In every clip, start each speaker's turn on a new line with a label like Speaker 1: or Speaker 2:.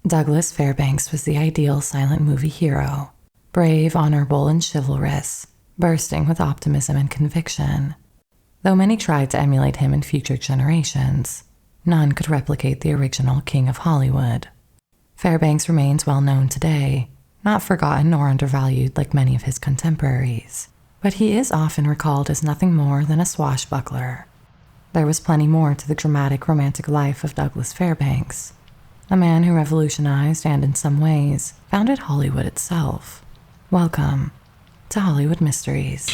Speaker 1: Douglas Fairbanks was the ideal silent movie hero, brave, honorable, and chivalrous, bursting with optimism and conviction. Though many tried to emulate him in future generations, none could replicate the original King of Hollywood. Fairbanks remains well known today, not forgotten nor undervalued like many of his contemporaries, but he is often recalled as nothing more than a swashbuckler. There was plenty more to the dramatic romantic life of Douglas Fairbanks, a man who revolutionized and, in some ways, founded Hollywood itself. Welcome to Hollywood Mysteries.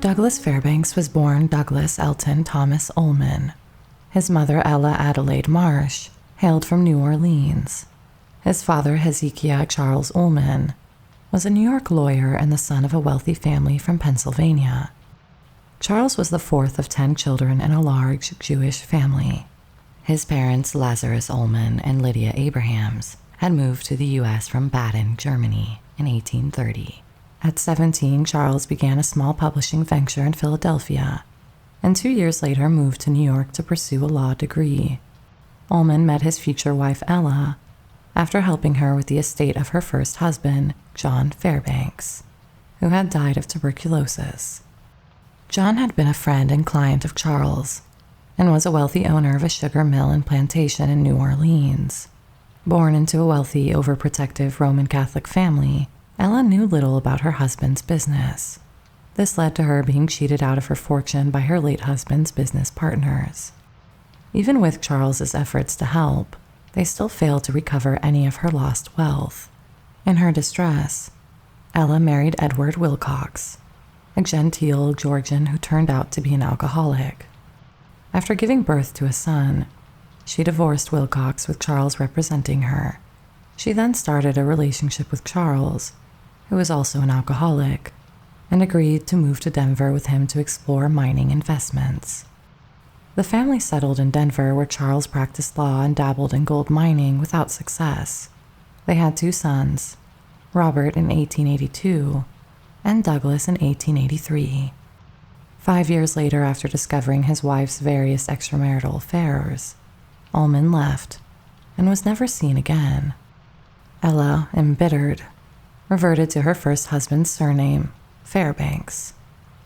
Speaker 1: Douglas Fairbanks was born Douglas Elton Thomas Ullman. His mother, Ella Adelaide Marsh, hailed from New Orleans. His father, Hezekiah Charles Ullman, was a New York lawyer and the son of a wealthy family from Pennsylvania. Charles was the fourth of 10 children in a large Jewish family. His parents, Lazarus Ullman and Lydia Abrahams, had moved to the U.S. from Baden, Germany, in 1830. At 17, Charles began a small publishing venture in Philadelphia, and 2 years later moved to New York to pursue a law degree. Ullman met his future wife, Ella, after helping her with the estate of her first husband, John Fairbanks, who had died of tuberculosis. John had been a friend and client of Charles, and was a wealthy owner of a sugar mill and plantation in New Orleans. Born into a wealthy, overprotective Roman Catholic family, Ella knew little about her husband's business. This led to her being cheated out of her fortune by her late husband's business partners. Even with Charles's efforts to help, they still failed to recover any of her lost wealth. In her distress, Ella married Edward Wilcox, a genteel Georgian who turned out to be an alcoholic. After giving birth to a son, she divorced Wilcox with Charles representing her. She then started a relationship with Charles, who was also an alcoholic, and agreed to move to Denver with him to explore mining investments. The family settled in Denver, where Charles practiced law and dabbled in gold mining without success. They had 2 sons, Robert in 1882 and Douglas in 1883. 5 years later, after discovering his wife's various extramarital affairs, Ullman left and was never seen again. Ella, embittered, reverted to her first husband's surname, Fairbanks.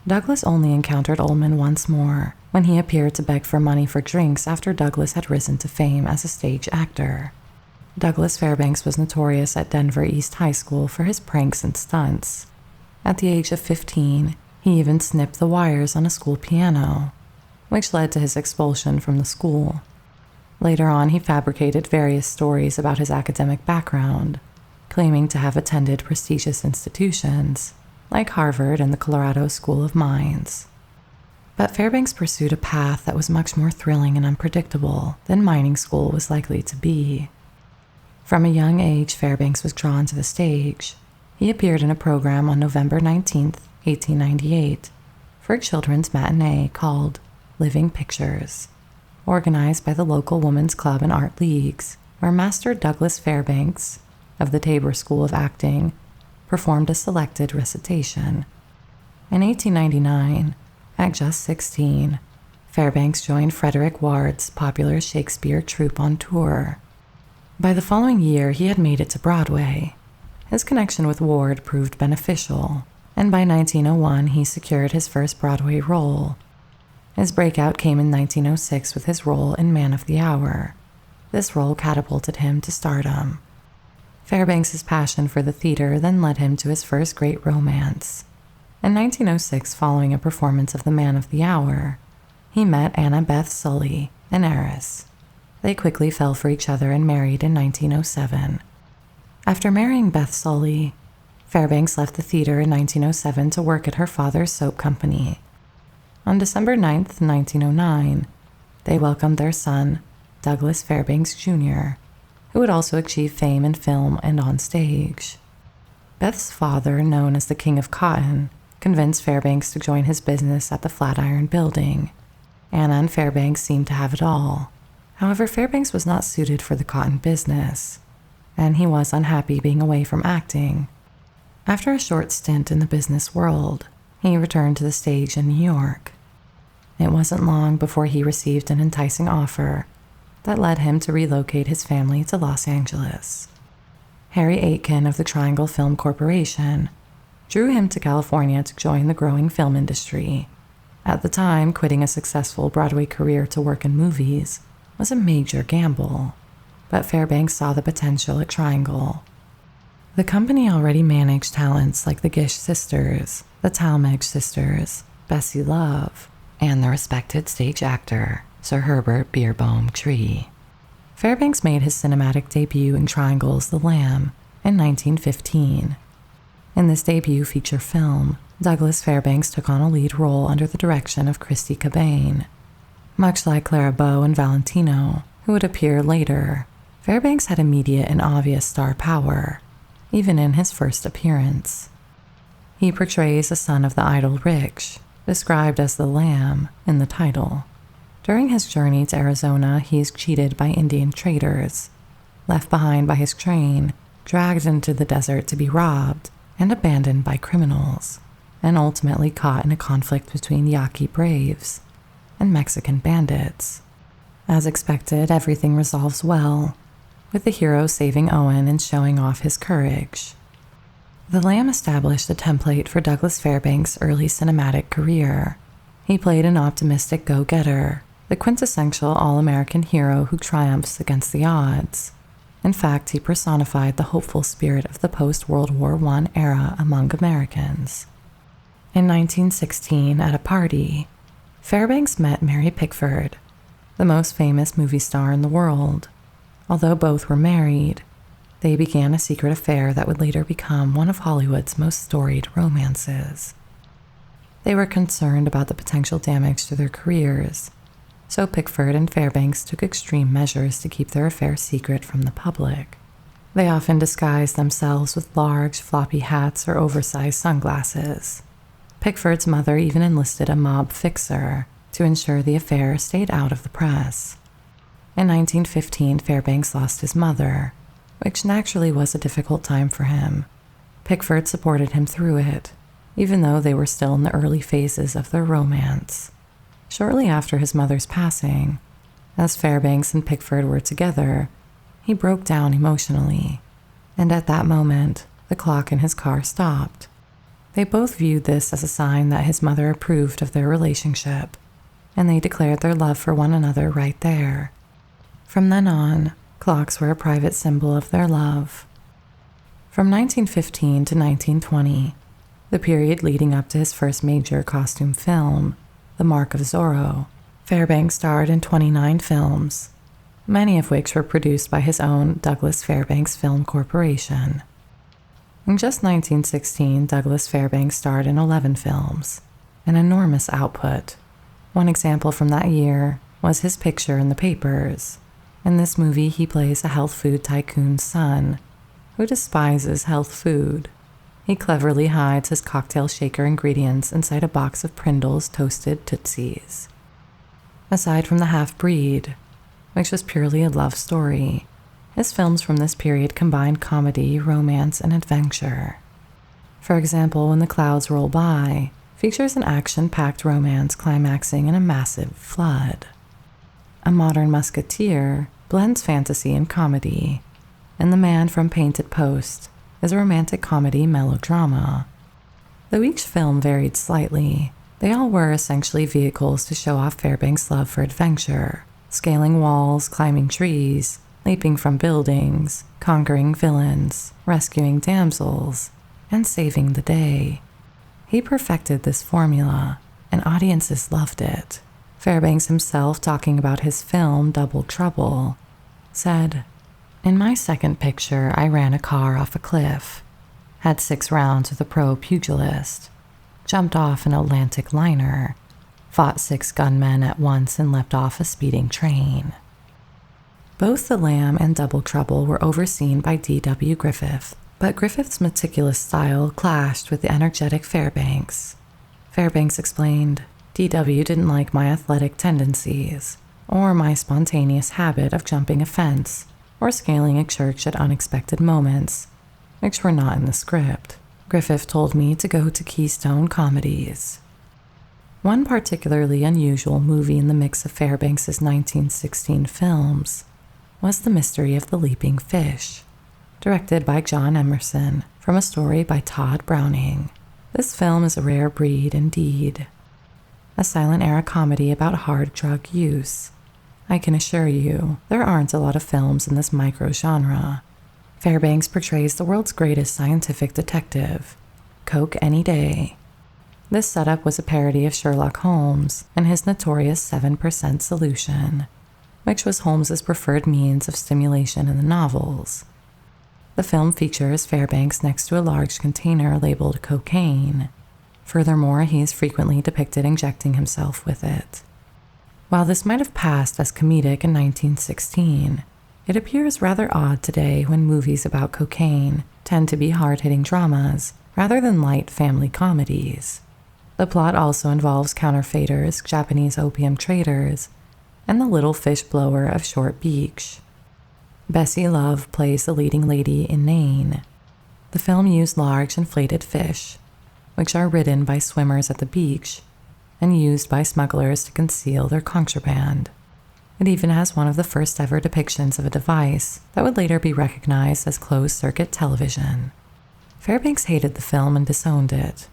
Speaker 1: Douglas only encountered Ullman once more, when he appeared to beg for money for drinks after Douglas had risen to fame as a stage actor. Douglas Fairbanks was notorious at Denver East High School for his pranks and stunts. At the age of 15, he even snipped the wires on a school piano, which led to his expulsion from the school. Later on, he fabricated various stories about his academic background, claiming to have attended prestigious institutions like Harvard and the Colorado School of Mines. But Fairbanks pursued a path that was much more thrilling and unpredictable than mining school was likely to be. From a young age, Fairbanks was drawn to the stage. He appeared in a program on November 19, 1898, for a children's matinee called Living Pictures, organized by the local women's club and art leagues, where Master Douglas Fairbanks of the Tabor School of Acting performed a selected recitation. In 1899, at just 16, Fairbanks joined Frederick Ward's popular Shakespeare troupe on tour. By the following year, he had made it to Broadway. His connection with Ward proved beneficial, and by 1901, he secured his first Broadway role. His breakout came in 1906 with his role in Man of the Hour. This role catapulted him to stardom. Fairbanks' passion for the theater then led him to his first great romance. In 1906, following a performance of The Man of the Hour, he met Anna Beth Sully, an heiress. They quickly fell for each other and married in 1907. After marrying Beth Sully, Fairbanks left the theater in 1907 to work at her father's soap company. On December 9, 1909, they welcomed their son, Douglas Fairbanks Jr., who would also achieve fame in film and on stage. Beth's father, known as the King of Cotton, convinced Fairbanks to join his business at the Flatiron Building. Anna and Fairbanks seemed to have it all. However, Fairbanks was not suited for the cotton business. and he was unhappy being away from acting. After a short stint in the business world, he returned to the stage in New York. It wasn't long before he received an enticing offer that led him to relocate his family to Los Angeles. Harry Aitken of the Triangle Film Corporation drew him to California to join the growing film industry. At the time, quitting a successful Broadway career to work in movies was a major gamble, but Fairbanks saw the potential at Triangle. The company already managed talents like the Gish sisters, the Talmadge sisters, Bessie Love, and the respected stage actor Sir Herbert Beerbohm Tree. Fairbanks made his cinematic debut in Triangle's The Lamb in 1915. In this debut feature film, Douglas Fairbanks took on a lead role under the direction of Christy Cabane. Much like Clara Bow and Valentino, who would appear later, Fairbanks had immediate and obvious star power, even in his first appearance. He portrays a son of the idol Rich, described as the Lamb in the title. During his journey to Arizona, he is cheated by Indian traders, left behind by his train, dragged into the desert to be robbed, and abandoned by criminals, and ultimately caught in a conflict between Yaqui braves and Mexican bandits. As expected, everything resolves well, with the hero saving Owen and showing off his courage. The Lamb established a template for Douglas Fairbanks' early cinematic career. He played an optimistic go-getter, the quintessential all-American hero who triumphs against the odds. In fact, he personified the hopeful spirit of the post-World War I era among Americans. In 1916, at a party, Fairbanks met Mary Pickford, the most famous movie star in the world. Although both were married, they began a secret affair that would later become one of Hollywood's most storied romances. They were concerned about the potential damage to their careers, so Pickford and Fairbanks took extreme measures to keep their affair secret from the public. They often disguised themselves with large, floppy hats or oversized sunglasses. Pickford's mother even enlisted a mob fixer to ensure the affair stayed out of the press. In 1915, Fairbanks lost his mother, which naturally was a difficult time for him. Pickford supported him through it, even though they were still in the early phases of their romance. Shortly after his mother's passing, as Fairbanks and Pickford were together, he broke down emotionally, and at that moment, the clock in his car stopped. They both viewed this as a sign that his mother approved of their relationship, and they declared their love for one another right there. From then on, clocks were a private symbol of their love. From 1915 to 1920, the period leading up to his first major costume film, The Mark of Zorro, Fairbanks starred in 29 films, many of which were produced by his own Douglas Fairbanks Film Corporation. In just 1916, Douglas Fairbanks starred in 11 films, an enormous output. One example from that year was his picture in the papers. In this movie, he plays a health food tycoon's son, who despises health food. He cleverly hides his cocktail shaker ingredients inside a box of Prindle's toasted Tootsies. Aside from The Half-Breed, which was purely a love story, his films from this period combined comedy, romance, and adventure. For example, When the Clouds Roll By features an action-packed romance climaxing in a massive flood. A Modern Musketeer blends fantasy and comedy, and The Man from Painted Post is a romantic comedy melodrama. Though each film varied slightly, they all were essentially vehicles to show off Fairbanks' love for adventure, scaling walls, climbing trees, leaping from buildings, conquering villains, rescuing damsels, and saving the day. He perfected this formula, and audiences loved it. Fairbanks himself, talking about his film Double Trouble, said, "In my second picture, I ran a car off a cliff, had 6 rounds with a pro pugilist, jumped off an Atlantic liner, fought 6 gunmen at once, and leapt off a speeding train." Both The Lamb and Double Trouble were overseen by D.W. Griffith, but Griffith's meticulous style clashed with the energetic Fairbanks. Fairbanks explained, "D.W. didn't like my athletic tendencies, or my spontaneous habit of jumping a fence, or scaling a church at unexpected moments, which were not in the script. Griffith told me to go to Keystone Comedies. One particularly unusual movie in the mix of Fairbanks' 1916 films was The Mystery of the Leaping Fish, directed by John Emerson from a story by Todd Browning. This film is a rare breed indeed. A silent-era comedy about hard drug use. I can assure you, there aren't a lot of films in this micro-genre. Fairbanks portrays the world's greatest scientific detective, Coke any day. This setup was a parody of Sherlock Holmes and his notorious 7% solution, which was Holmes's preferred means of stimulation in the novels. The film features Fairbanks next to a large container labeled cocaine. Furthermore, he is frequently depicted injecting himself with it. While this might have passed as comedic in 1916, it appears rather odd today when movies about cocaine tend to be hard-hitting dramas rather than light family comedies. The plot also involves counterfeiters, Japanese opium traders, and the little fish blower of Short Beach. Bessie Love plays the leading lady in Nain. The film used large inflated fish, which are ridden by swimmers at the beach and used by smugglers to conceal their contraband. It even has one of the first ever depictions of a device that would later be recognized as closed-circuit television. Fairbanks hated the film and disowned it,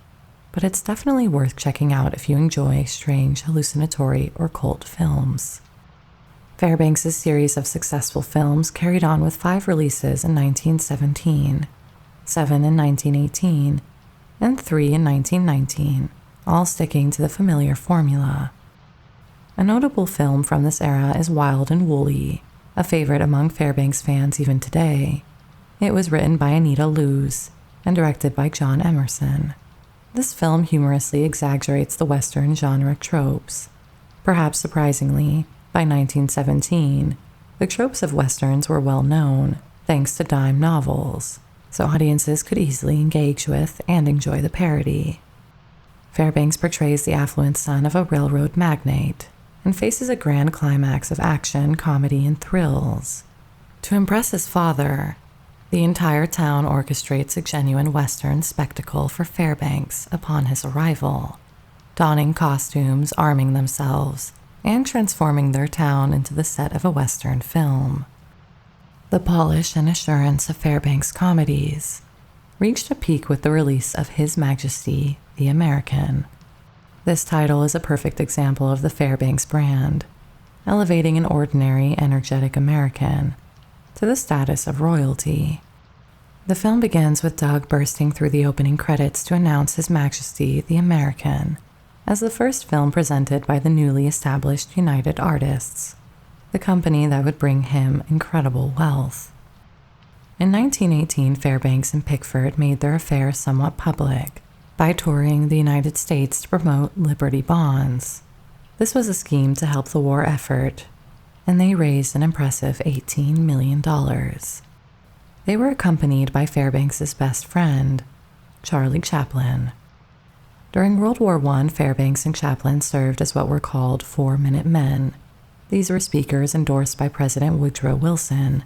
Speaker 1: but it's definitely worth checking out if you enjoy strange, hallucinatory, or cult films. Fairbanks' series of successful films carried on with 5 releases in 1917, 7 in 1918, and 3 in 1919, all sticking to the familiar formula. A notable film from this era is Wild and Woolly, a favorite among Fairbanks fans even today. It was written by Anita Loos and directed by John Emerson. This film humorously exaggerates the Western genre tropes. Perhaps surprisingly, by 1917, the tropes of Westerns were well known, thanks to dime novels, so audiences could easily engage with and enjoy the parody. Fairbanks portrays the affluent son of a railroad magnate and faces a grand climax of action, comedy, and thrills. To impress his father, the entire town orchestrates a genuine Western spectacle for Fairbanks upon his arrival, donning costumes, arming themselves, and transforming their town into the set of a Western film. The polish and assurance of Fairbanks' comedies reached a peak with the release of His Majesty, the American. This title is a perfect example of the Fairbanks brand, elevating an ordinary, energetic American to the status of royalty. The film begins with Doug bursting through the opening credits to announce His Majesty, the American, as the first film presented by the newly established United Artists, the company that would bring him incredible wealth. In 1918, Fairbanks and Pickford made their affair somewhat public by touring the United States to promote Liberty bonds. This was a scheme to help the war effort, and they raised an impressive $18 million. They were accompanied by Fairbanks' best friend, Charlie Chaplin. During World War I, Fairbanks and Chaplin served as what were called 4-minute men. These were speakers endorsed by President Woodrow Wilson,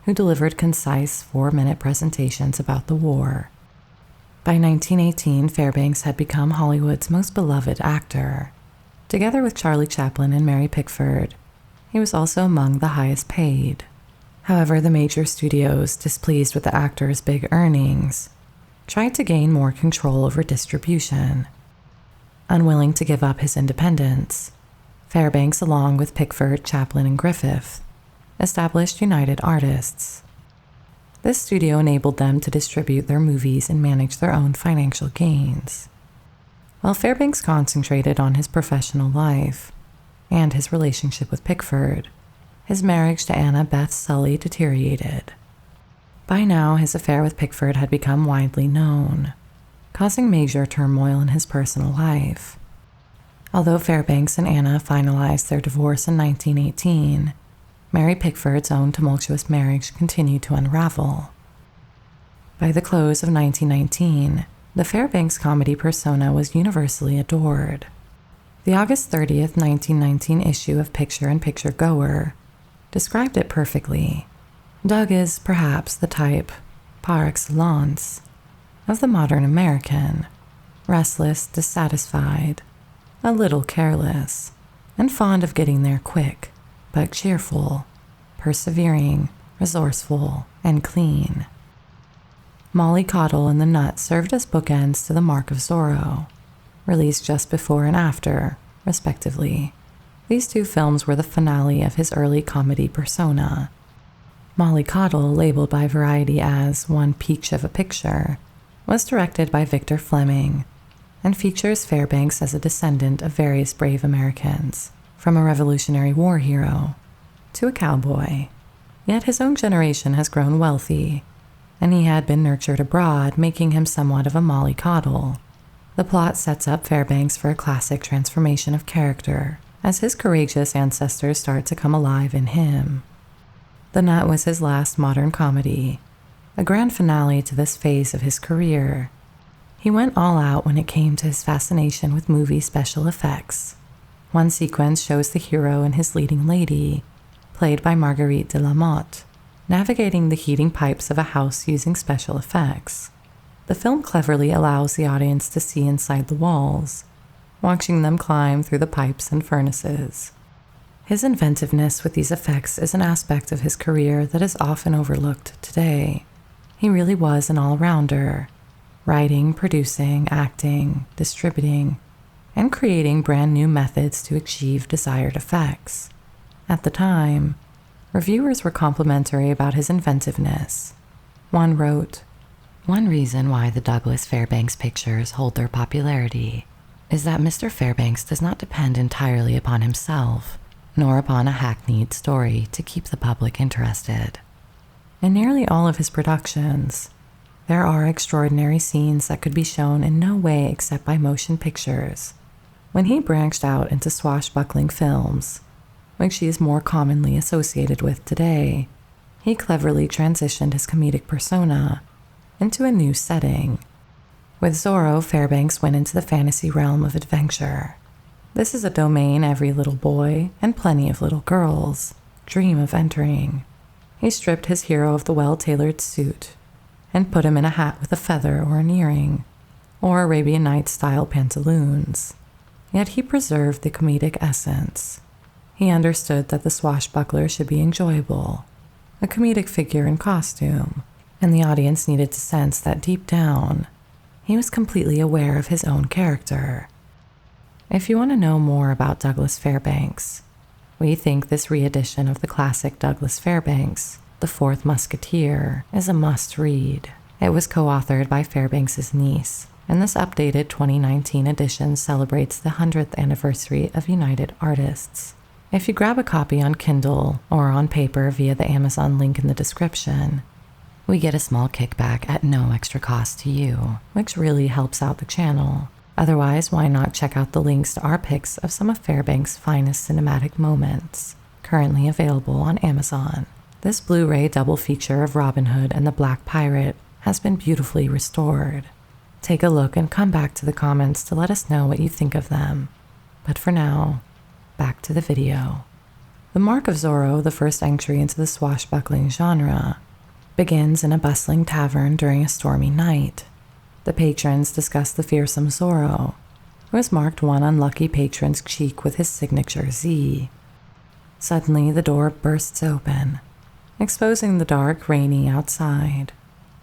Speaker 1: who delivered concise 4-minute presentations about the war. By 1918, Fairbanks had become Hollywood's most beloved actor. Together with Charlie Chaplin and Mary Pickford, he was also among the highest paid. However, the major studios, displeased with the actor's big earnings, tried to gain more control over distribution. Unwilling to give up his independence, Fairbanks, along with Pickford, Chaplin, and Griffith, established United Artists. This studio enabled them to distribute their movies and manage their own financial gains. While Fairbanks concentrated on his professional life and his relationship with Pickford, his marriage to Anna Beth Sully deteriorated. By now, his affair with Pickford had become widely known, causing major turmoil in his personal life. Although Fairbanks and Anna finalized their divorce in 1918, Mary Pickford's own tumultuous marriage continued to unravel. By the close of 1919, the Fairbanks comedy persona was universally adored. The August 30th, 1919 issue of Picture and Picture Goer described it perfectly. Doug is perhaps the type, par excellence, of the modern American, restless, dissatisfied, a little careless, and fond of getting there quick, but cheerful, persevering, resourceful, and clean. Mollycoddle and The Nut served as bookends to The Mark of Zorro, released just before and after, respectively. These two films were the finale of his early comedy persona. Mollycoddle, labeled by Variety as one peach of a picture, was directed by Victor Fleming and features Fairbanks as a descendant of various brave Americans, from a Revolutionary War hero to a cowboy. Yet his own generation has grown wealthy, and he had been nurtured abroad, making him somewhat of a mollycoddle. The plot sets up Fairbanks for a classic transformation of character, as his courageous ancestors start to come alive in him. The Nut was his last modern comedy, a grand finale to this phase of his career. He went all out when it came to his fascination with movie special effects. One sequence shows the hero and his leading lady, played by Marguerite de la Motte, navigating the heating pipes of a house using special effects. The film cleverly allows the audience to see inside the walls, watching them climb through the pipes and furnaces. His inventiveness with these effects is an aspect of his career that is often overlooked today. He really was an all-rounder, writing, producing, acting, distributing, and creating brand new methods to achieve desired effects. At the time, reviewers were complimentary about his inventiveness. One wrote, "One reason why the Douglas Fairbanks pictures hold their popularity is that Mr. Fairbanks does not depend entirely upon himself, nor upon a hackneyed story to keep the public interested." In nearly all of his productions, there are extraordinary scenes that could be shown in no way except by motion pictures. When he branched out into swashbuckling films, which he is more commonly associated with today, he cleverly transitioned his comedic persona into a new setting. With Zorro, Fairbanks went into the fantasy realm of adventure. This is a domain every little boy, and plenty of little girls, dream of entering. He stripped his hero of the well-tailored suit and put him in a hat with a feather or an earring, or Arabian Nights-style pantaloons. Yet he preserved the comedic essence. He understood that the swashbuckler should be enjoyable, a comedic figure in costume, and the audience needed to sense that deep down, he was completely aware of his own character. If you want to know more about Douglas Fairbanks, we think this re-edition of the classic Douglas Fairbanks, The Fourth Musketeer, is a must-read. It was co-authored by Fairbanks' niece, and this updated 2019 edition celebrates the 100th anniversary of United Artists. If you grab a copy on Kindle or on paper via the Amazon link in the description, we get a small kickback at no extra cost to you, which really helps out the channel. Otherwise, why not check out the links to our picks of some of Fairbanks' finest cinematic moments, currently available on Amazon. This Blu-ray double feature of Robin Hood and the Black Pirate has been beautifully restored. Take a look and come back to the comments to let us know what you think of them. But for now, back to the video. The Mark of Zorro, the first entry into the swashbuckling genre, begins in a bustling tavern during a stormy night. The patrons discuss the fearsome Zorro, who has marked one unlucky patron's cheek with his signature Z. Suddenly, the door bursts open, exposing the dark, rainy outside.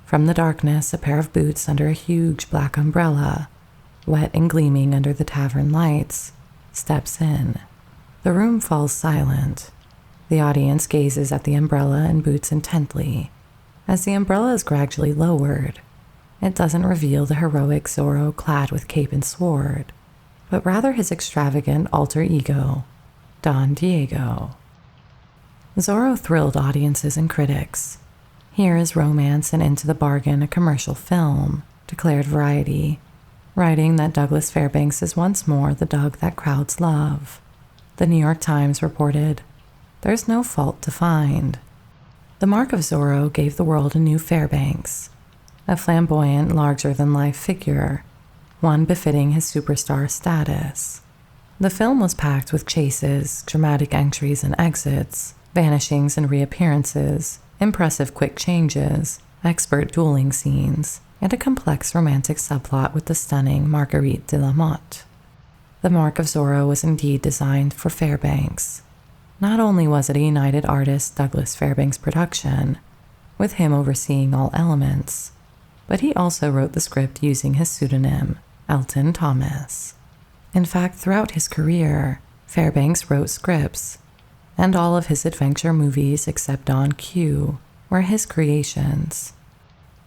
Speaker 1: From the darkness, a pair of boots under a huge black umbrella, wet and gleaming under the tavern lights, steps in. The room falls silent. The audience gazes at the umbrella and boots intently. As the umbrella is gradually lowered, it doesn't reveal the heroic Zorro clad with cape and sword, but rather his extravagant alter ego, Don Diego. Zorro thrilled audiences and critics. Here is romance and into the bargain a commercial film, declared Variety, writing that Douglas Fairbanks is once more the Doug that crowds love. The New York Times reported, "There's no fault to find." The Mark of Zorro gave the world a new Fairbanks, a flamboyant, larger-than-life figure, one befitting his superstar status. The film was packed with chases, dramatic entries and exits, vanishings and reappearances, impressive quick changes, expert dueling scenes, and a complex romantic subplot with the stunning Marguerite de la Motte. The Mark of Zorro was indeed designed for Fairbanks. Not only was it a United Artists Douglas Fairbanks production, with him overseeing all elements, but he also wrote the script using his pseudonym, Elton Thomas. In fact, throughout his career, Fairbanks wrote scripts, and all of his adventure movies except On Cue were his creations.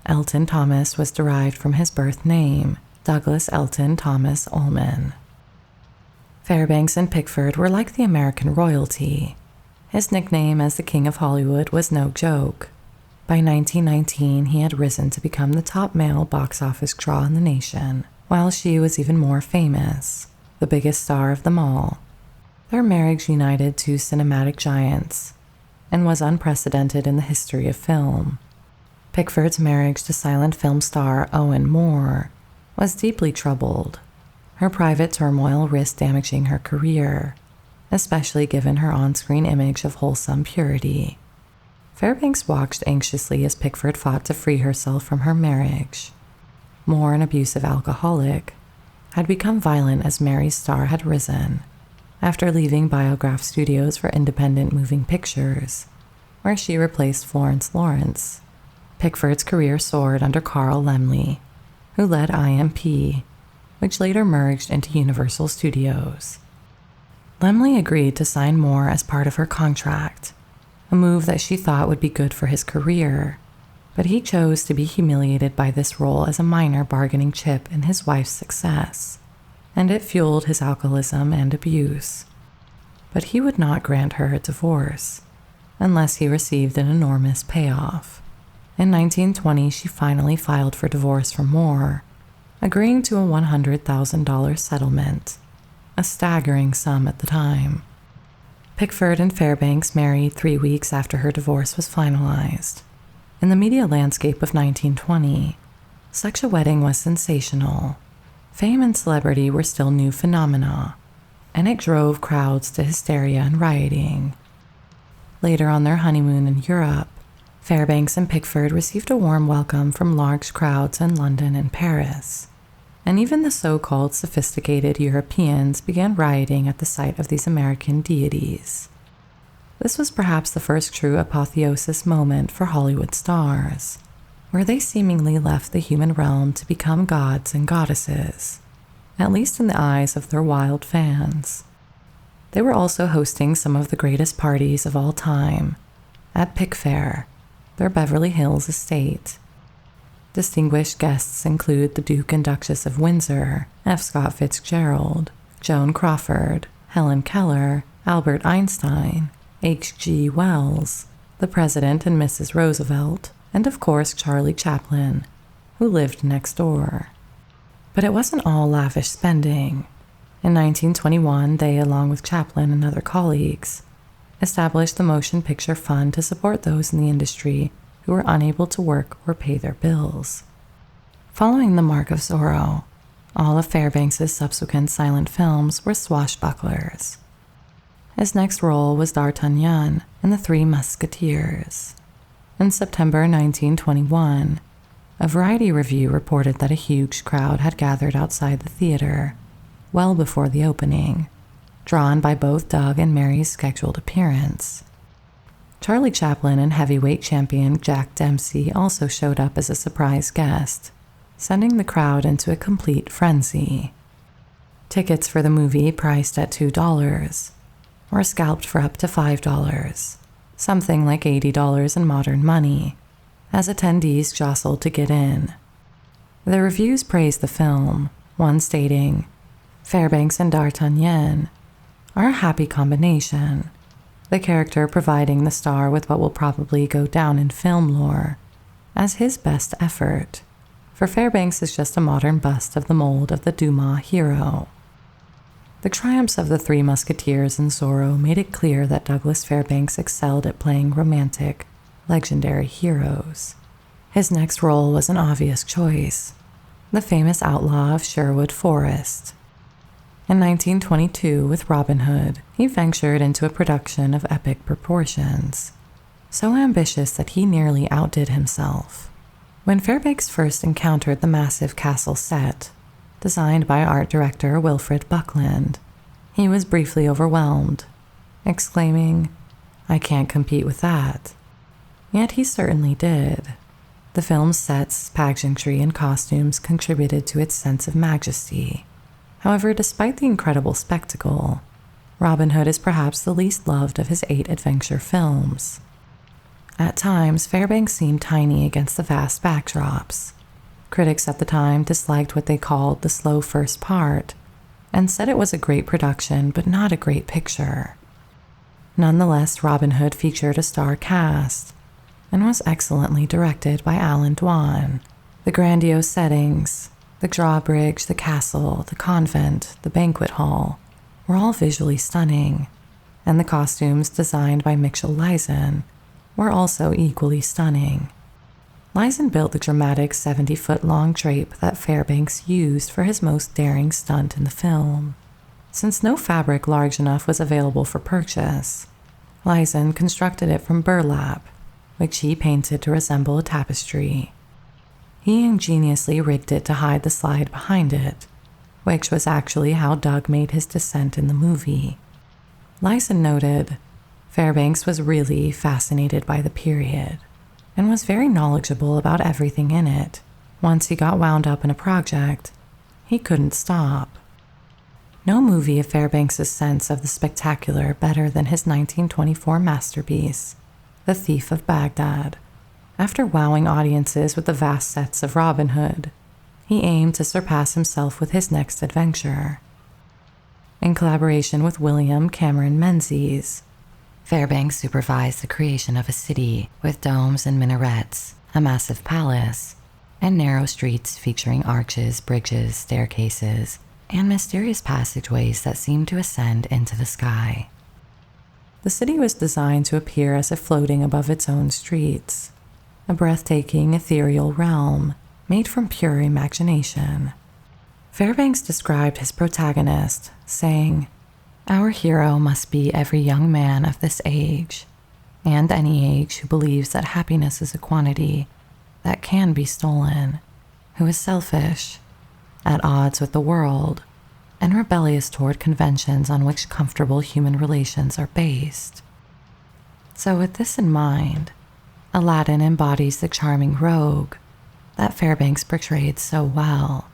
Speaker 1: Elton Thomas was derived from his birth name, Douglas Elton Thomas Ullman. Fairbanks and Pickford were like the American royalty. His nickname as the King of Hollywood was no joke. By 1919, he had risen to become the top male box office draw in the nation, while she was even more famous, the biggest star of them all. Their marriage united two cinematic giants and was unprecedented in the history of film. Pickford's marriage to silent film star Owen Moore was deeply troubled. Her private turmoil risked damaging her career, especially given her on-screen image of wholesome purity. Fairbanks watched anxiously as Pickford fought to free herself from her marriage. Moore, an abusive alcoholic, had become violent as Mary's star had risen, after leaving Biograph Studios for independent moving pictures, where she replaced Florence Lawrence. Pickford's career soared under Carl Laemmle, who led IMP, which later merged into Universal Studios. Laemmle agreed to sign Moore as part of her contract, a move that she thought would be good for his career, but he chose to be humiliated by this role as a minor bargaining chip in his wife's success, and it fueled his alcoholism and abuse. But he would not grant her a divorce, unless he received an enormous payoff. In 1920, she finally filed for divorce from Moore, agreeing to a $100,000 settlement, a staggering sum at the time. Pickford and Fairbanks married 3 weeks after her divorce was finalized. In the media landscape of 1920, such a wedding was sensational. Fame and celebrity were still new phenomena, and it drove crowds to hysteria and rioting. Later on their honeymoon in Europe, Fairbanks and Pickford received a warm welcome from large crowds in London and Paris, and even the so-called sophisticated Europeans began rioting at the sight of these American deities. This was perhaps the first true apotheosis moment for Hollywood stars, where they seemingly left the human realm to become gods and goddesses, at least in the eyes of their wild fans. They were also hosting some of the greatest parties of all time at Pickfair, their Beverly Hills estate. Distinguished guests include the Duke and Duchess of Windsor, F. Scott Fitzgerald, Joan Crawford, Helen Keller, Albert Einstein, H.G. Wells, the President and Mrs. Roosevelt, and of course Charlie Chaplin, who lived next door. But it wasn't all lavish spending. In 1921, they, along with Chaplin and other colleagues, established the Motion Picture Fund to support those in the industry who were unable to work or pay their bills. Following The Mark of Zorro, all of Fairbanks' subsequent silent films were swashbucklers. His next role was D'Artagnan in The Three Musketeers. In September 1921, a Variety review reported that a huge crowd had gathered outside the theater, well before the opening, drawn by both Doug and Mary's scheduled appearance. Charlie Chaplin and heavyweight champion Jack Dempsey also showed up as a surprise guest, sending the crowd into a complete frenzy. Tickets for the movie, priced at $2, were scalped for up to $5, something like $80 in modern money, as attendees jostled to get in. The reviews praised the film, one stating, "Fairbanks and D'Artagnan are a happy combination, the character providing the star with what will probably go down in film lore as his best effort, for Fairbanks is just a modern bust of the mold of the Dumas hero." The triumphs of the Three Musketeers and Zorro made it clear that Douglas Fairbanks excelled at playing romantic, legendary heroes. His next role was an obvious choice, the famous outlaw of Sherwood Forest. In 1922, with Robin Hood, he ventured into a production of epic proportions. so ambitious that he nearly outdid himself. When Fairbanks first encountered the massive castle set, designed by art director Wilfred Buckland, he was briefly overwhelmed, exclaiming, "I can't compete with that." Yet he certainly did. The film's sets, pageantry, and costumes contributed to its sense of majesty. However, despite the incredible spectacle, Robin Hood is perhaps the least loved of his 8 adventure films. At times, Fairbanks seemed tiny against the vast backdrops. Critics at the time disliked what they called the slow first part, and said it was a great production but not a great picture. Nonetheless, Robin Hood featured a star cast, and was excellently directed by Alan Dwan. The grandiose settings, the drawbridge, the castle, the convent, the banquet hall, were all visually stunning, and the costumes designed by Mitchell Lysen were also equally stunning. Lysen built the dramatic 70-foot-long drape that Fairbanks used for his most daring stunt in the film. Since no fabric large enough was available for purchase, Lysen constructed it from burlap, which he painted to resemble a tapestry. He ingeniously rigged it to hide the slide behind it, which was actually how Doug made his descent in the movie. Lysen noted, Fairbanks was really fascinated by the period, and was very knowledgeable about everything in it. Once he got wound up in a project, he couldn't stop. No movie of Fairbanks' sense of the spectacular better than his 1924 masterpiece, The Thief of Bagdad. After wowing audiences with the vast sets of Robin Hood, he aimed to surpass himself with his next adventure. In collaboration with William Cameron Menzies, Fairbanks supervised the creation of a city with domes and minarets, a massive palace, and narrow streets featuring arches, bridges, staircases, and mysterious passageways that seemed to ascend into the sky. The city was designed to appear as if floating above its own streets, a breathtaking, ethereal realm made from pure imagination. Fairbanks described his protagonist, saying, "Our hero must be every young man of this age, and any age who believes that happiness is a quantity that can be stolen, who is selfish, at odds with the world, and rebellious toward conventions on which comfortable human relations are based." So with this in mind, Aladdin embodies the charming rogue that Fairbanks portrayed so well.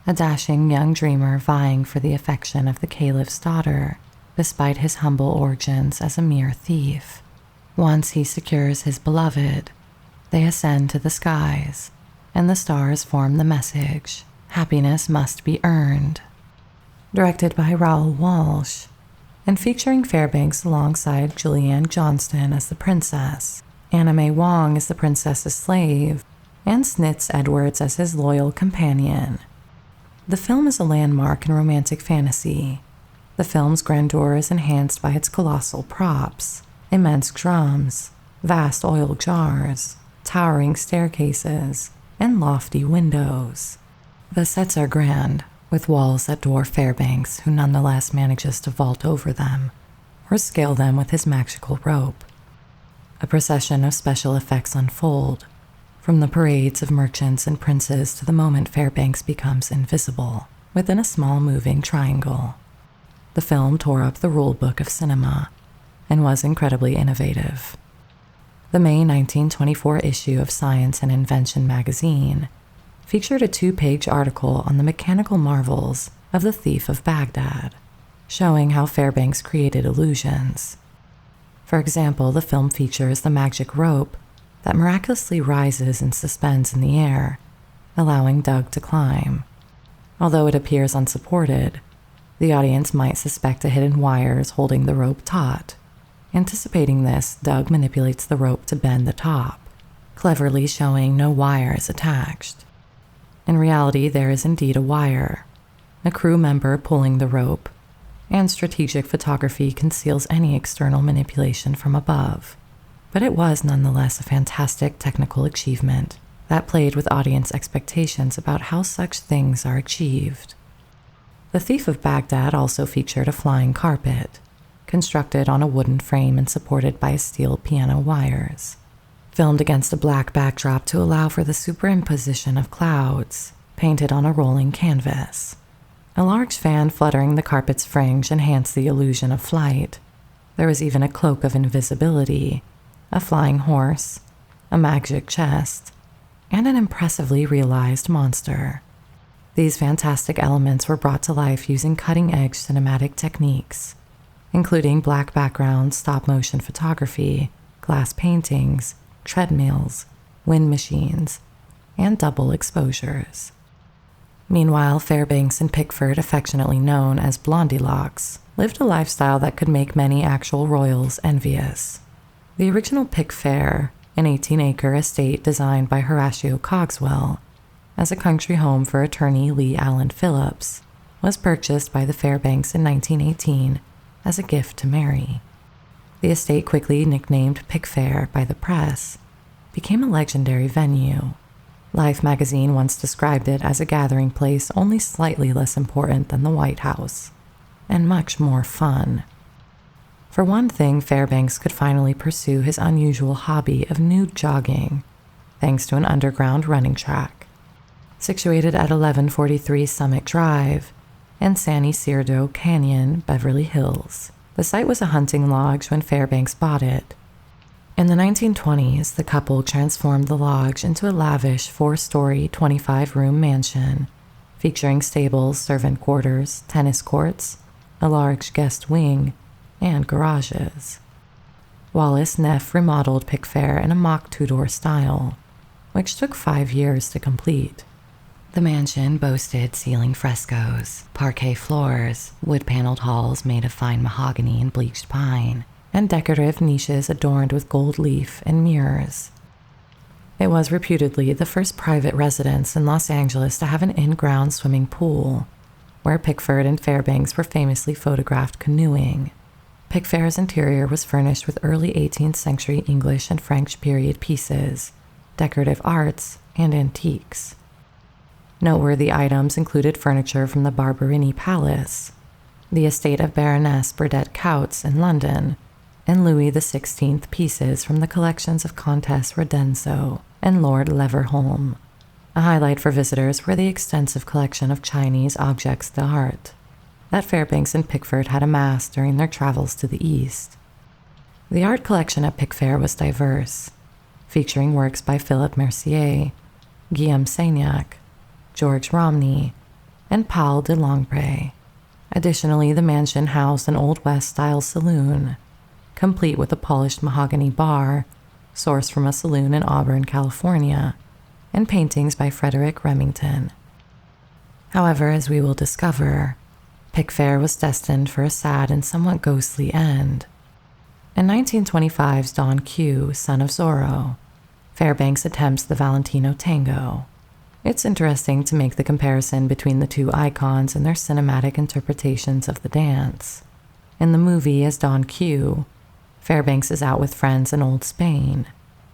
Speaker 1: A dashing young dreamer vying for the affection of the caliph's daughter, despite his humble origins as a mere thief. Once he secures his beloved, they ascend to the skies, and the stars form the message, "Happiness must be earned." Directed by Raoul Walsh, and featuring Fairbanks alongside Julianne Johnston as the princess, Anna May Wong as the princess's slave, and Snitz Edwards as his loyal companion. The film is a landmark in romantic fantasy. The film's grandeur is enhanced by its colossal props, immense drums, vast oil jars, towering staircases, and lofty windows. The sets are grand, with walls that dwarf Fairbanks, who nonetheless manages to vault over them, or scale them with his magical rope. A procession of special effects unfold, from the parades of merchants and princes to the moment Fairbanks becomes invisible within a small moving triangle. The film tore up the rule book of cinema and was incredibly innovative. The May 1924 issue of Science and Invention magazine featured a 2-page article on the mechanical marvels of The Thief of Bagdad, showing how Fairbanks created illusions. For example, the film features the magic rope that miraculously rises and suspends in the air, allowing Doug to climb. Although it appears unsupported, the audience might suspect a hidden wires holding the rope taut. Anticipating this, Doug manipulates the rope to bend the top, cleverly showing no wire is attached. In reality, there is indeed a wire, a crew member pulling the rope, and strategic photography conceals any external manipulation from above. But it was nonetheless a fantastic technical achievement that played with audience expectations about how such things are achieved. The Thief of Baghdad also featured a flying carpet, constructed on a wooden frame and supported by steel piano wires. Filmed against a black backdrop to allow for the superimposition of clouds, painted on a rolling canvas. A large fan fluttering the carpet's fringe enhanced the illusion of flight. There was even a cloak of invisibility, a flying horse, a magic chest, and an impressively realized monster. These fantastic elements were brought to life using cutting-edge cinematic techniques, including black backgrounds, stop-motion photography, glass paintings, treadmills, wind machines, and double exposures. Meanwhile, Fairbanks and Pickford, affectionately known as Blondylocks, lived a lifestyle that could make many actual royals envious. The original Pickfair, an 18-acre estate designed by Horatio Cogswell as a country home for attorney Lee Allen Phillips, was purchased by the Fairbanks in 1918 as a gift to Mary. The estate, quickly nicknamed Pickfair by the press, became a legendary venue. Life magazine once described it as a gathering place only slightly less important than the White House, and much more fun. For one thing, Fairbanks could finally pursue his unusual hobby of nude jogging, thanks to an underground running track. Situated at 1143 Summit Drive in San Isidro Canyon, Beverly Hills, the site was a hunting lodge when Fairbanks bought it. In the 1920s, the couple transformed the lodge into a lavish 4-story, 25-room mansion, featuring stables, servant quarters, tennis courts, a large guest wing, and garages. Wallace Neff remodeled Pickfair in a mock Tudor style, which took 5 years to complete. The mansion boasted ceiling frescoes, parquet floors, wood-paneled halls made of fine mahogany and bleached pine, and decorative niches adorned with gold leaf and mirrors. It was reputedly the first private residence in Los Angeles to have an in-ground swimming pool, where Pickford and Fairbanks were famously photographed canoeing. Pickfair's interior was furnished with early 18th century English and French period pieces, decorative arts, and antiques. Noteworthy items included furniture from the Barberini Palace, the estate of Baroness Burdett Coutts in London, and Louis XVI pieces from the collections of Countess Rodenso and Lord Leverhulme. A highlight for visitors were the extensive collection of Chinese objects d'art that Fairbanks and Pickford had amassed during their travels to the East. The art collection at Pickfair was diverse, featuring works by Philip Mercier, Guillaume Sagnac, George Romney, and Paul de Longpre. Additionally, the mansion housed an Old West-style saloon, complete with a polished mahogany bar, sourced from a saloon in Auburn, California, and paintings by Frederick Remington. However, as we will discover, Pickfair was destined for a sad and somewhat ghostly end. In 1925's Don Q, Son of Zorro, Fairbanks attempts the Valentino Tango. It's interesting to make the comparison between the two icons and their cinematic interpretations of the dance. In the movie, as Don Q, Fairbanks is out with friends in Old Spain.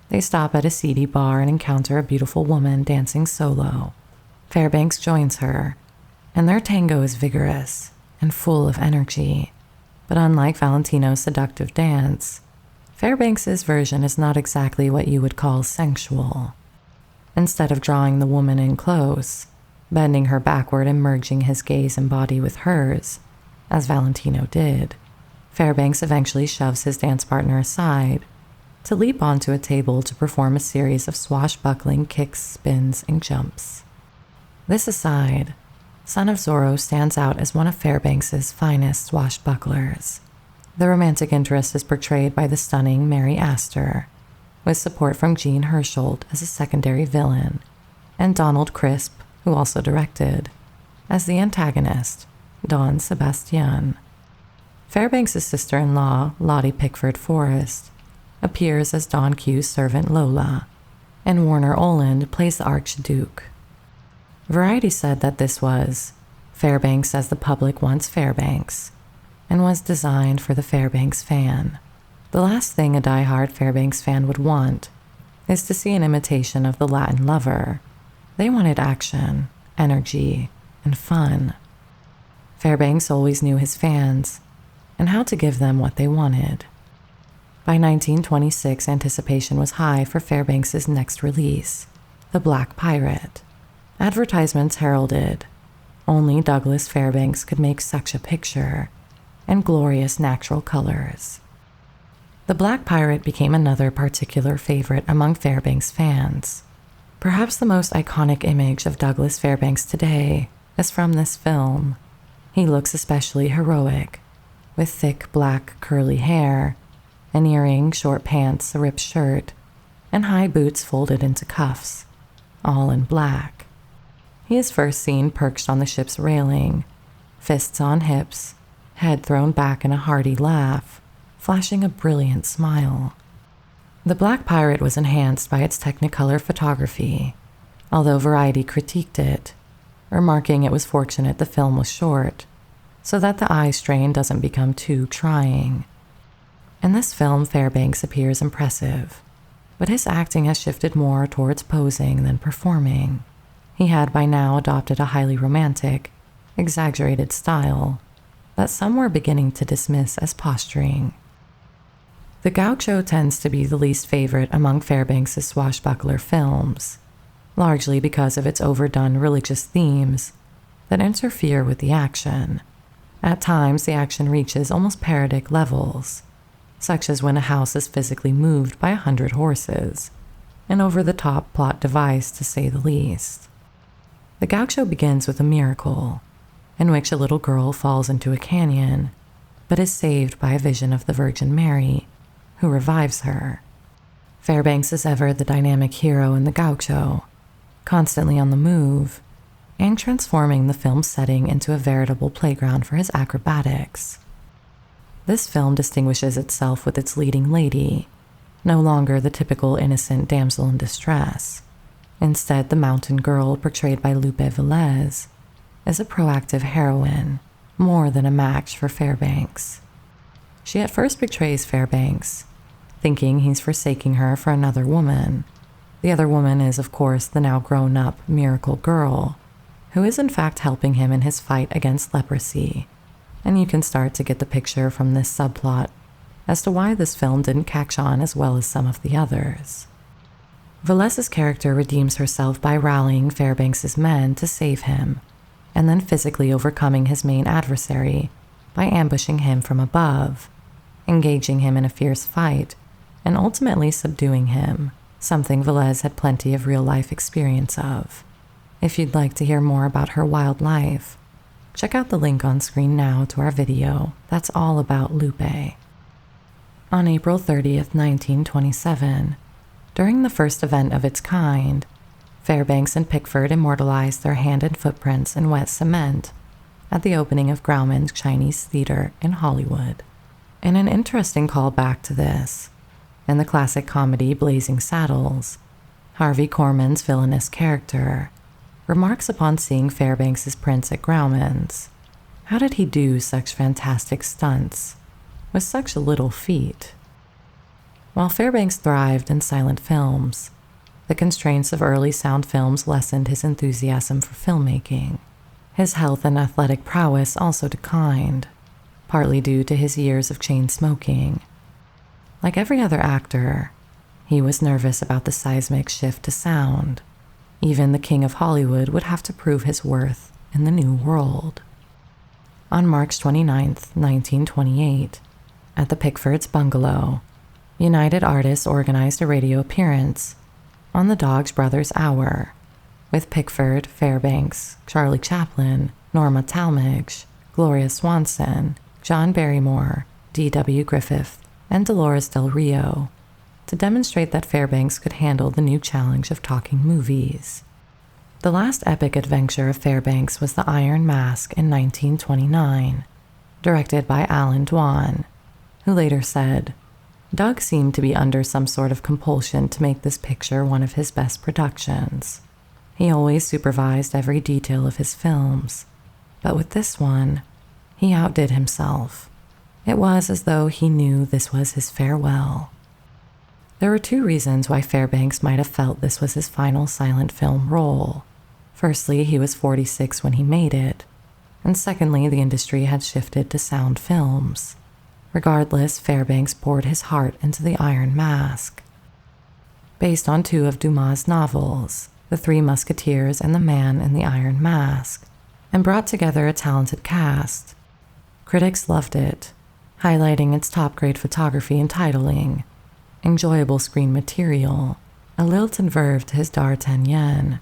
Speaker 1: They stop at a seedy bar and encounter a beautiful woman dancing solo. Fairbanks joins her, and their tango is vigorous and full of energy. But unlike Valentino's seductive dance, Fairbanks's version is not exactly what you would call sensual. Instead of drawing the woman in close, bending her backward and merging his gaze and body with hers, as Valentino did, Fairbanks eventually shoves his dance partner aside to leap onto a table to perform a series of swashbuckling kicks, spins, and jumps. This aside, Son of Zorro stands out as one of Fairbanks's finest swashbucklers. The romantic interest is portrayed by the stunning Mary Astor, with support from Jean Hersholt as a secondary villain, and Donald Crisp, who also directed, as the antagonist, Don Sebastian. Fairbanks' sister-in-law, Lottie Pickford Forrest, appears as Don Q's servant Lola, and Warner Oland plays the Archduke. Variety said that this was Fairbanks as the public wants Fairbanks, and was designed for the Fairbanks fan. The last thing a die-hard Fairbanks fan would want is to see an imitation of the Latin Lover. They wanted action, energy, and fun. Fairbanks always knew his fans, and how to give them what they wanted. By 1926, anticipation was high for Fairbanks' next release, The Black Pirate. Advertisements heralded, only Douglas Fairbanks could make such a picture, and glorious natural colors. The Black Pirate became another particular favorite among Fairbanks fans. Perhaps the most iconic image of Douglas Fairbanks today is from this film. He looks especially heroic, with thick black curly hair, an earring, short pants, a ripped shirt, and high boots folded into cuffs, all in black. He is first seen perched on the ship's railing, fists on hips, head thrown back in a hearty laugh, flashing a brilliant smile. The Black Pirate was enhanced by its Technicolor photography, although Variety critiqued it, remarking it was fortunate the film was short, so that the eye strain doesn't become too trying. In this film, Fairbanks appears impressive, but his acting has shifted more towards posing than performing. He had by now adopted a highly romantic, exaggerated style that some were beginning to dismiss as posturing. The Gaucho tends to be the least favorite among Fairbanks' swashbuckler films, largely because of its overdone religious themes that interfere with the action. At times, the action reaches almost parodic levels, such as when a house is physically moved by 100 horses, an over-the-top plot device to say the least. The Gaucho begins with a miracle, in which a little girl falls into a canyon, but is saved by a vision of the Virgin Mary, who revives her. Fairbanks is ever the dynamic hero in the Gaucho, constantly on the move, and transforming the film's setting into a veritable playground for his acrobatics. This film distinguishes itself with its leading lady, no longer the typical innocent damsel in distress. Instead, the mountain girl portrayed by Lupe Velez is a proactive heroine, more than a match for Fairbanks. She at first betrays Fairbanks, thinking he's forsaking her for another woman. The other woman is, of course, the now grown-up miracle girl, who is in fact helping him in his fight against leprosy. And you can start to get the picture from this subplot as to why this film didn't catch on as well as some of the others. Velez's character redeems herself by rallying Fairbanks' men to save him, and then physically overcoming his main adversary by ambushing him from above, engaging him in a fierce fight, and ultimately subduing him, something Velez had plenty of real-life experience of. If you'd like to hear more about her wild life, check out the link on screen now to our video that's all about Lupe. On April 30th, 1927, during the first event of its kind, Fairbanks and Pickford immortalized their hand and footprints in wet cement at the opening of Grauman's Chinese Theater in Hollywood. In an interesting callback to this, in the classic comedy Blazing Saddles, Harvey Korman's villainous character remarks upon seeing Fairbanks' prints at Grauman's. How did he do such fantastic stunts with such little feet? While Fairbanks thrived in silent films, the constraints of early sound films lessened his enthusiasm for filmmaking. His health and athletic prowess also declined, partly due to his years of chain smoking. Like every other actor, he was nervous about the seismic shift to sound. Even the king of Hollywood would have to prove his worth in the new world. On March 29, 1928, at the Pickfords' bungalow, United Artists organized a radio appearance on the Dodge Brothers Hour, with Pickford, Fairbanks, Charlie Chaplin, Norma Talmadge, Gloria Swanson, John Barrymore, D.W. Griffith, and Dolores Del Rio, to demonstrate that Fairbanks could handle the new challenge of talking movies. The last epic adventure of Fairbanks was The Iron Mask in 1929, directed by Alan Dwan, who later said, "Doug seemed to be under some sort of compulsion to make this picture one of his best productions. He always supervised every detail of his films, but with this one, he outdid himself. It was as though he knew this was his farewell." There were two reasons why Fairbanks might have felt this was his final silent film role. Firstly, he was 46 when he made it, and secondly, the industry had shifted to sound films. Regardless, Fairbanks poured his heart into the Iron Mask. Based on two of Dumas' novels, The Three Musketeers and The Man in the Iron Mask, and brought together a talented cast. Critics loved it, highlighting its top-grade photography and titling, enjoyable screen material, a lilting verve to his D'Artagnan,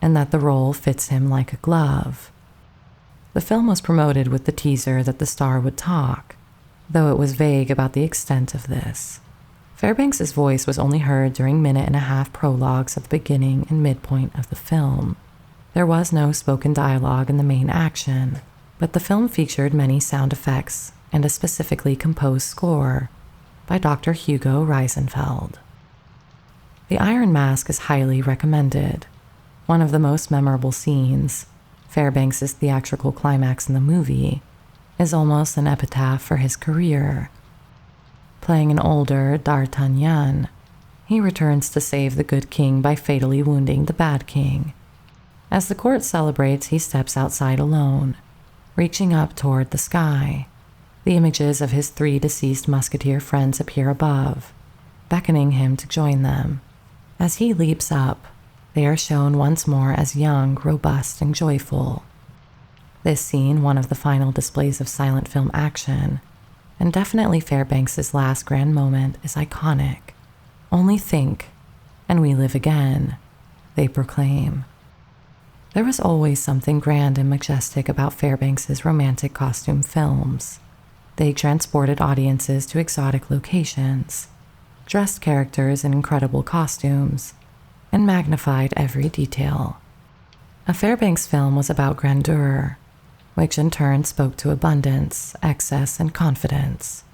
Speaker 1: and that the role fits him like a glove. The film was promoted with the teaser that the star would talk, though it was vague about the extent of this. Fairbanks' voice was only heard during minute-and-a-half prologues at the beginning and midpoint of the film. There was no spoken dialogue in the main action, but the film featured many sound effects and a specifically composed score by Dr. Hugo Reisenfeld. The Iron Mask is highly recommended. One of the most memorable scenes, Fairbanks' theatrical climax in the movie, is almost an epitaph for his career. Playing an older D'Artagnan, he returns to save the good king by fatally wounding the bad king. As the court celebrates, he steps outside alone, reaching up toward the sky. The images of his three deceased musketeer friends appear above, beckoning him to join them. As he leaps up, they are shown once more as young, robust, and joyful. This scene, one of the final displays of silent film action, and definitely Fairbanks' last grand moment, is iconic. "Only think, and we live again," they proclaim. There was always something grand and majestic about Fairbanks' romantic costume films. They transported audiences to exotic locations, dressed characters in incredible costumes, and magnified every detail. A Fairbanks film was about grandeur, which in turn spoke to abundance, excess, and confidence.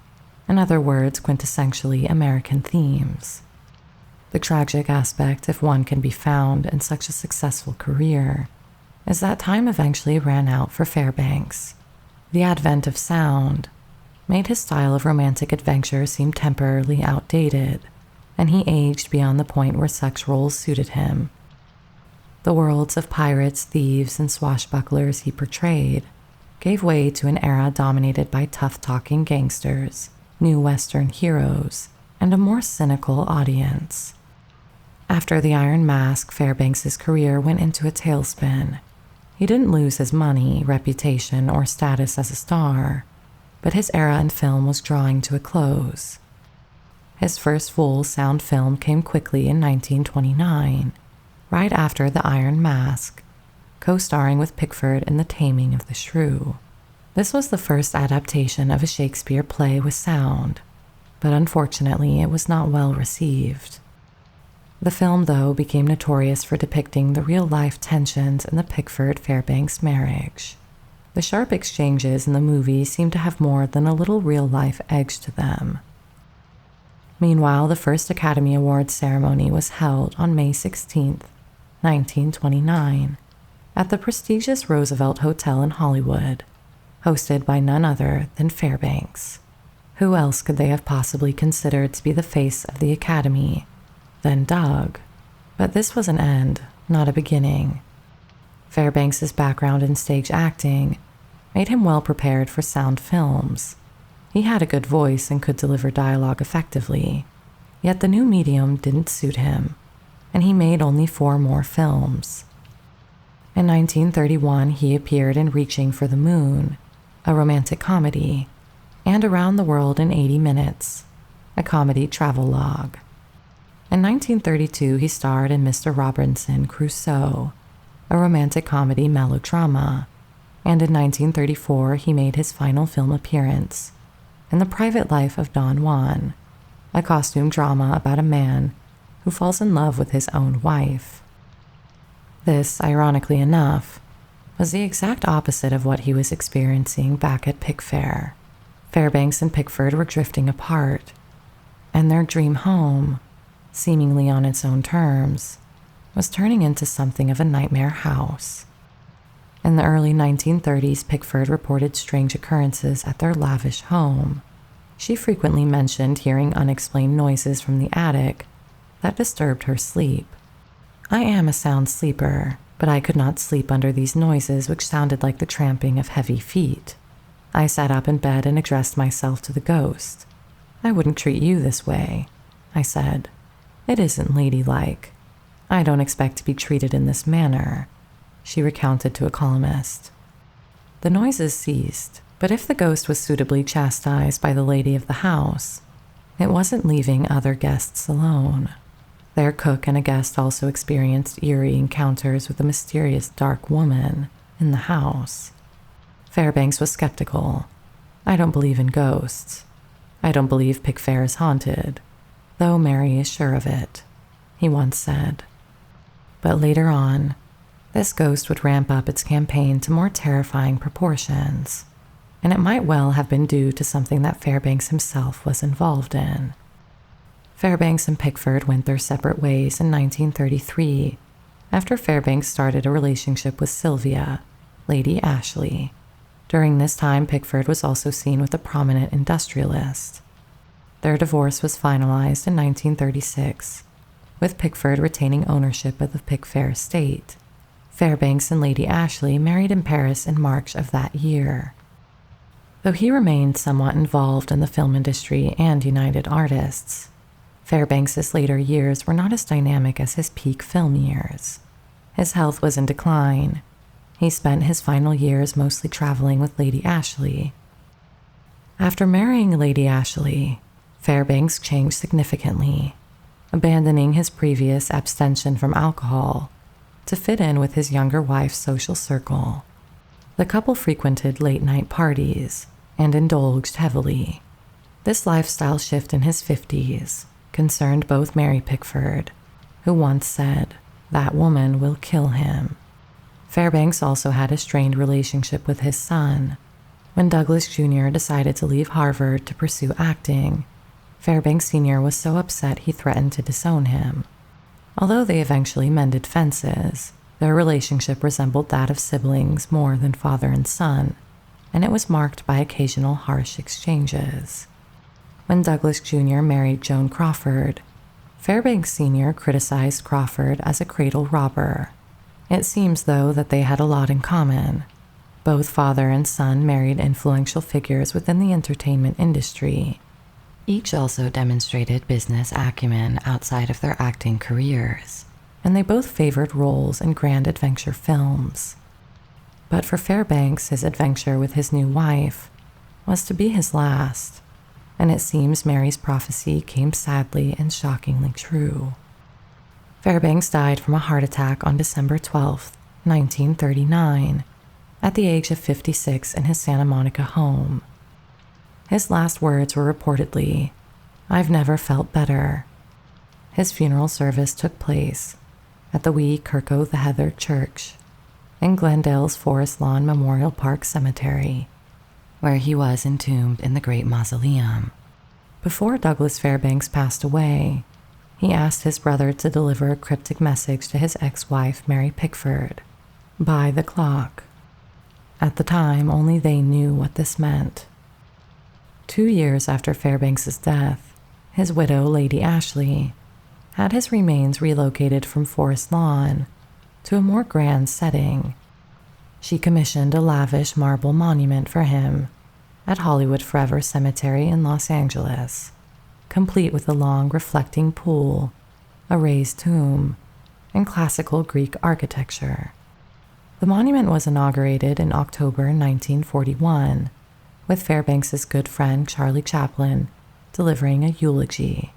Speaker 1: In other words, quintessentially American themes. The tragic aspect, if one can be found in such a successful career, is that time eventually ran out for Fairbanks. The advent of sound made his style of romantic adventure seem temporarily outdated, and he aged beyond the point where such roles suited him. The worlds of pirates, thieves, and swashbucklers he portrayed gave way to an era dominated by tough-talking gangsters, new Western heroes, and a more cynical audience. After the Iron Mask, Fairbanks' career went into a tailspin. He didn't lose his money, reputation, or status as a star, but his era in film was drawing to a close. His first full sound film came quickly in 1929, right after The Iron Mask, co-starring with Pickford in The Taming of the Shrew. This was the first adaptation of a Shakespeare play with sound, but unfortunately it was not well received. The film, though, became notorious for depicting the real-life tensions in the Pickford-Fairbanks marriage. The sharp exchanges in the movie seemed to have more than a little real-life edge to them. Meanwhile, the first Academy Awards ceremony was held on May 16, 1929, at the prestigious Roosevelt Hotel in Hollywood, hosted by none other than Fairbanks. Who else could they have possibly considered to be the face of the Academy than Doug? But this was an end, not a beginning. Fairbanks' background in stage acting made him well prepared for sound films. He had a good voice and could deliver dialogue effectively, yet the new medium didn't suit him, and he made only 4 more films. In 1931, he appeared in Reaching for the Moon, a romantic comedy, and Around the World in 80 Minutes, a comedy travelogue. In 1932, he starred in Mr. Robinson Crusoe, a romantic comedy melodrama, and in 1934, he made his final film appearance in The Private Life of Don Juan, a costume drama about a man who falls in love with his own wife. This, ironically enough, was the exact opposite of what he was experiencing back at Pickfair. Fairbanks and Pickford were drifting apart, and their dream home, seemingly on its own terms, was turning into something of a nightmare house. In the early 1930s, Pickford reported strange occurrences at their Lavish home. She frequently mentioned hearing unexplained noises from the attic that disturbed her sleep. "I am a sound sleeper, but I could not sleep under these noises which sounded like the tramping of heavy feet. I sat up in bed and addressed myself to the ghost. "I wouldn't treat you this way," I said. "It isn't ladylike. I don't expect to be treated in this manner," she recounted to a columnist. The noises ceased, but if the ghost was suitably chastised by the lady of the house, it wasn't leaving other guests alone. Their cook and a guest also experienced eerie encounters with a mysterious dark woman in the house. Fairbanks was skeptical. "I don't believe in ghosts. I don't believe Pickfair is haunted, though Mary is sure of it," he once said. But later on, this ghost would ramp up its campaign to more terrifying proportions, and it might well have been due to something that Fairbanks himself was involved in. Fairbanks and Pickford went their separate ways in 1933 after Fairbanks started a relationship with Sylvia, Lady Ashley. During this time, Pickford was also seen with a prominent industrialist. Their divorce was finalized in 1936, with Pickford retaining ownership of the Pickfair estate. Fairbanks and Lady Ashley married in Paris in March of that year. Though he remained somewhat involved in the film industry and United Artists, Fairbanks's later years were not as dynamic as his peak film years. His health was in decline. He spent his final years mostly traveling with Lady Ashley. After marrying Lady Ashley, Fairbanks changed significantly, abandoning his previous abstention from alcohol to fit in with his younger wife's social circle. The couple frequented late-night parties and indulged heavily. This lifestyle shift in his 50s concerned both Mary Pickford, who once said, "That woman will kill him." Fairbanks also had a strained relationship with his son. When Douglas Jr. decided to leave Harvard to pursue acting, Fairbanks Sr. was so upset he threatened to disown him. Although they eventually mended fences, their relationship resembled that of siblings more than father and son, and it was marked by occasional harsh exchanges. When Douglas Jr. married Joan Crawford, Fairbanks Sr. criticized Crawford as a cradle robber. It seems, though, that they had a lot in common. Both father and son married influential figures within the entertainment industry. Each also demonstrated business acumen outside of their acting careers, and they both favored roles in grand adventure films. But for Fairbanks, his adventure with his new wife was to be his last, and it seems Mary's prophecy came sadly and shockingly true. Fairbanks died from a heart attack on December 12, 1939, at the age of 56 in his Santa Monica home. His last words were reportedly, "I've never felt better." His funeral service took place at the Wee Kirko the Heather Church in Glendale's Forest Lawn Memorial Park Cemetery, where he was entombed in the Great Mausoleum. Before Douglas Fairbanks passed away, he asked his brother to deliver a cryptic message to his ex-wife, Mary Pickford, by the clock. At the time, only they knew what this meant. 2 years after Fairbanks's death, his widow, Lady Ashley, had his remains relocated from Forest Lawn to a more grand setting. She commissioned a lavish marble monument for him at Hollywood Forever Cemetery in Los Angeles, complete with a long reflecting pool, a raised tomb, and classical Greek architecture. The monument was inaugurated in October 1941, with Fairbanks's good friend Charlie Chaplin delivering a eulogy.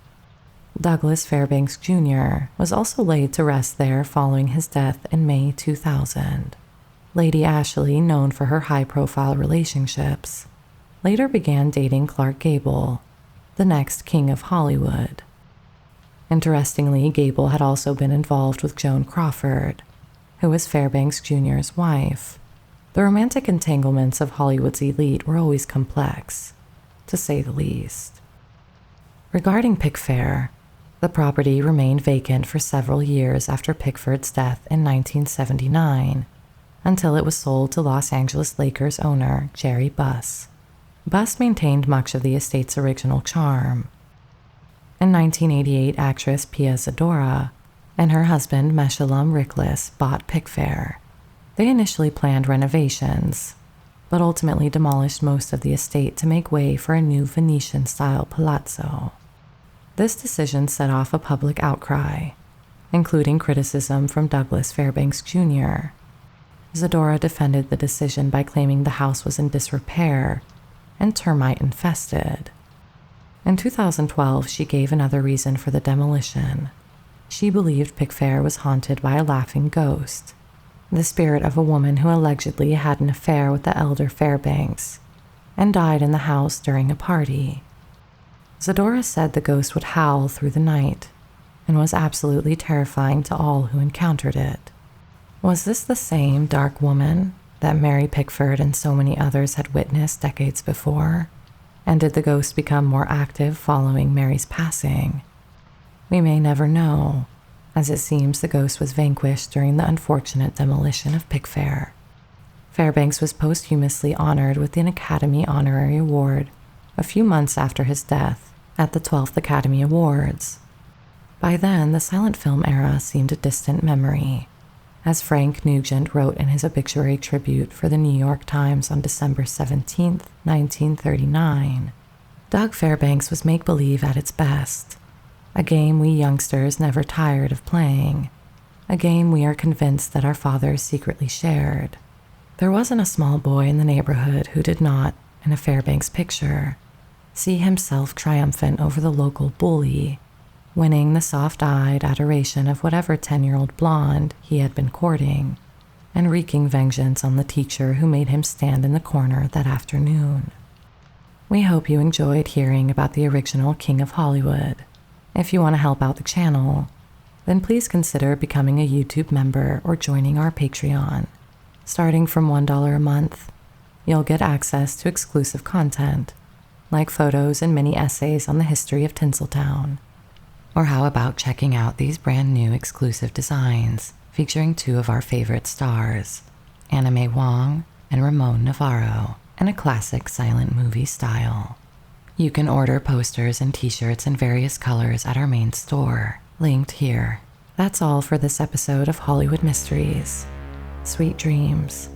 Speaker 1: Douglas Fairbanks Jr. was also laid to rest there following his death in May 2000. Lady Ashley, known for her high-profile relationships, later began dating Clark Gable, the next king of Hollywood. Interestingly, Gable had also been involved with Joan Crawford, who was Fairbanks Jr.'s wife. The romantic entanglements of Hollywood's elite were always complex, to say the least. Regarding Pickfair, the property remained vacant for several years after Pickford's death in 1979, until it was sold to Los Angeles Lakers owner Jerry Buss. Buss maintained much of the estate's original charm. In 1988, actress Pia Zadora and her husband Meshulam Riklis bought Pickfair. They initially planned renovations, but ultimately demolished most of the estate to make way for a new Venetian-style palazzo. This decision set off a public outcry, including criticism from Douglas Fairbanks Jr. Zadora defended the decision by claiming the house was in disrepair and termite-infested. In 2012, she gave another reason for the demolition. She believed Pickford was haunted by a laughing ghost, the spirit of a woman who allegedly had an affair with the elder Fairbanks and died in the house during a party. Zadora said the ghost would howl through the night and was absolutely terrifying to all who encountered it. Was this the same dark woman that Mary Pickford and so many others had witnessed decades before? And did the ghost become more active following Mary's passing? We may never know, as it seems the ghost was vanquished during the unfortunate demolition of Pickford. Fairbanks was posthumously honored with an Academy Honorary Award a few months after his death at the 12th Academy Awards. By then, the silent film era seemed a distant memory, as Frank Nugent wrote in his obituary tribute for the New York Times on December 17, 1939. Doug Fairbanks was make-believe at its best, a game we youngsters never tired of playing, a game we are convinced that our fathers secretly shared. There wasn't a small boy in the neighborhood who did not, in a Fairbanks picture, see himself triumphant over the local bully, winning the soft-eyed adoration of whatever 10-year-old blonde he had been courting, and wreaking vengeance on the teacher who made him stand in the corner that afternoon. We hope you enjoyed hearing about the original King of Hollywood. If you want to help out the channel, then please consider becoming a YouTube member or joining our Patreon. Starting from $1 a month, you'll get access to exclusive content, like photos and mini essays on the history of Tinseltown. Or how about checking out these brand new exclusive designs featuring two of our favorite stars, Anna May Wong and Ramon Navarro, in a classic silent movie style. You can order posters and t-shirts in various colors at our main store, linked here. That's all for this episode of Hollywood Mysteries. Sweet dreams.